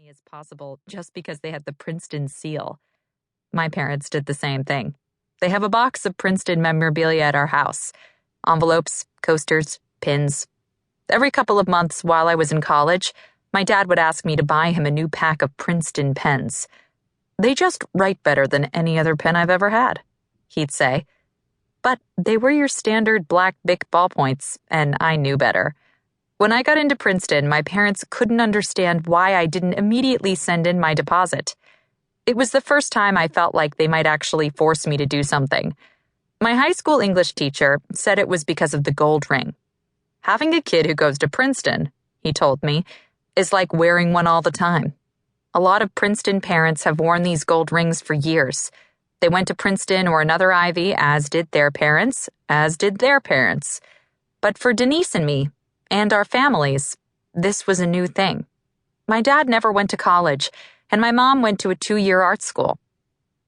money as possible just because they had the Princeton seal. My parents did the same thing. They have a box of Princeton memorabilia at our house. Envelopes, coasters, pins. Every couple of months while I was in college, my dad would ask me to buy him a new pack of Princeton pens. They just write better than any other pen I've ever had, he'd say. But they were your standard black Bic ballpoints, and I knew better. When I got into Princeton, my parents couldn't understand why I didn't immediately send in my deposit. It was the first time I felt like they might actually force me to do something. My high school English teacher said it was because of the gold ring. Having a kid who goes to Princeton, he told me, is like wearing one all the time. A lot of Princeton parents have worn these gold rings for years. They went to Princeton or another Ivy, as did their parents, as did their parents. But for Denise and me, and our families, this was a new thing. My dad never went to college, and my mom went to a 2-year art school.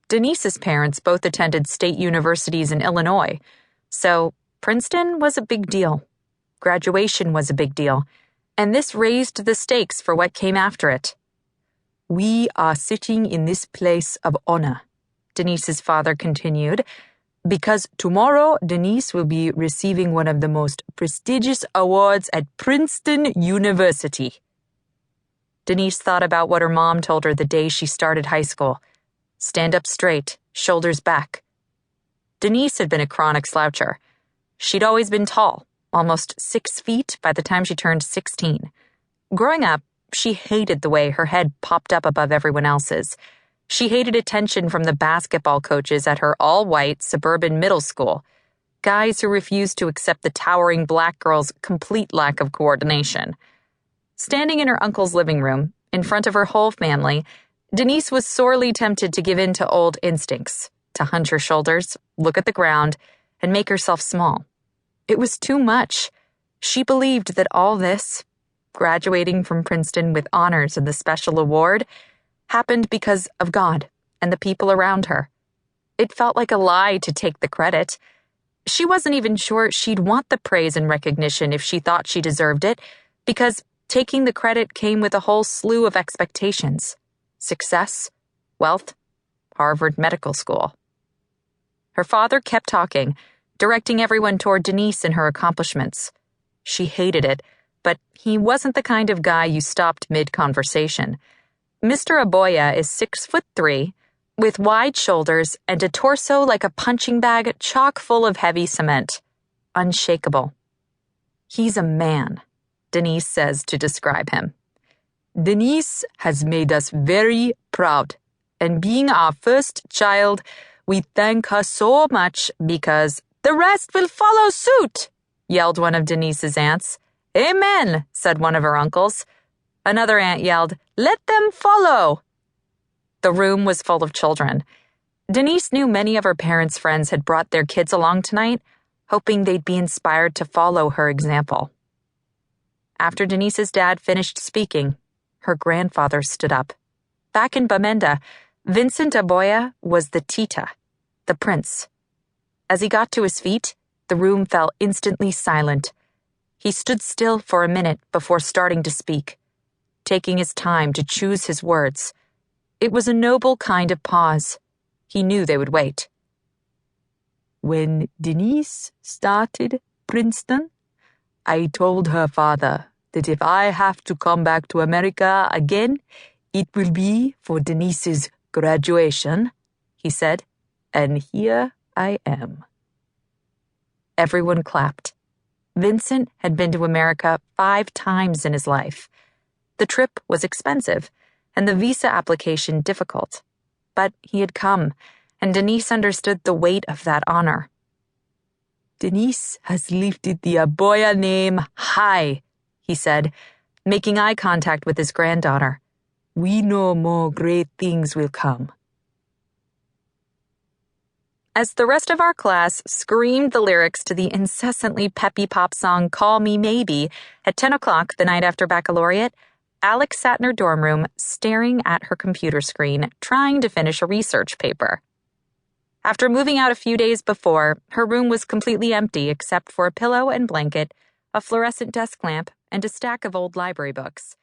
Denise's parents both attended state universities in Illinois, so Princeton was a big deal. Graduation was a big deal, and this raised the stakes for what came after it. "We are sitting in this place of honor," Denise's father continued, "because tomorrow Denise will be receiving one of the most prestigious awards at Princeton University." Denise thought about what her mom told her the day she started high school. Stand up straight, shoulders back. Denise had been a chronic sloucher. She'd always been tall, almost 6 feet by the time she turned 16. Growing up, she hated the way her head popped up above everyone else's. She hated attention from the basketball coaches at her all-white suburban middle school, guys who refused to accept the towering black girl's complete lack of coordination. Standing in her uncle's living room, in front of her whole family, Denise was sorely tempted to give in to old instincts, to hunch her shoulders, look at the ground, and make herself small. It was too much. She believed that all this, graduating from Princeton with honors and the special award, happened because of God and the people around her. It felt like a lie to take the credit. She wasn't even sure she'd want the praise and recognition if she thought she deserved it, because taking the credit came with a whole slew of expectations. Success, wealth, Harvard Medical School. Her father kept talking, directing everyone toward Denise and her accomplishments. She hated it, but he wasn't the kind of guy you stopped mid-conversation. Mr. Aboya is 6'3", with wide shoulders and a torso like a punching bag chock full of heavy cement. Unshakable. He's a man, Denise says to describe him. "Denise has made us very proud, and being our first child, we thank her so much because the rest will follow suit," yelled one of Denise's aunts. "Amen," said one of her uncles. Another aunt yelled, "Let them follow." The room was full of children. Denise knew many of her parents' friends had brought their kids along tonight, hoping they'd be inspired to follow her example. After Denise's dad finished speaking, her grandfather stood up. Back in Bamenda, Vincent Aboya was the Tita, the prince. As he got to his feet, the room fell instantly silent. He stood still for a minute before starting to speak, taking his time to choose his words. It was a noble kind of pause. He knew they would wait. "When Denise started Princeton, I told her father that if I have to come back to America again, it will be for Denise's graduation," he said, "and here I am." Everyone clapped. Vincent had been to America 5 times in his life. The trip was expensive, and the visa application difficult. But he had come, and Denise understood the weight of that honor. "Denise has lifted the Aboya name high," he said, making eye contact with his granddaughter. "We know more great things will come." As the rest of our class screamed the lyrics to the incessantly peppy pop song Call Me Maybe at 10 o'clock the night after baccalaureate, Alex sat in her dorm room staring at her computer screen, trying to finish a research paper. After moving out a few days before, her room was completely empty except for a pillow and blanket, a fluorescent desk lamp, and a stack of old library books.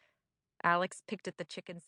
Alex picked at the chicken sandwich.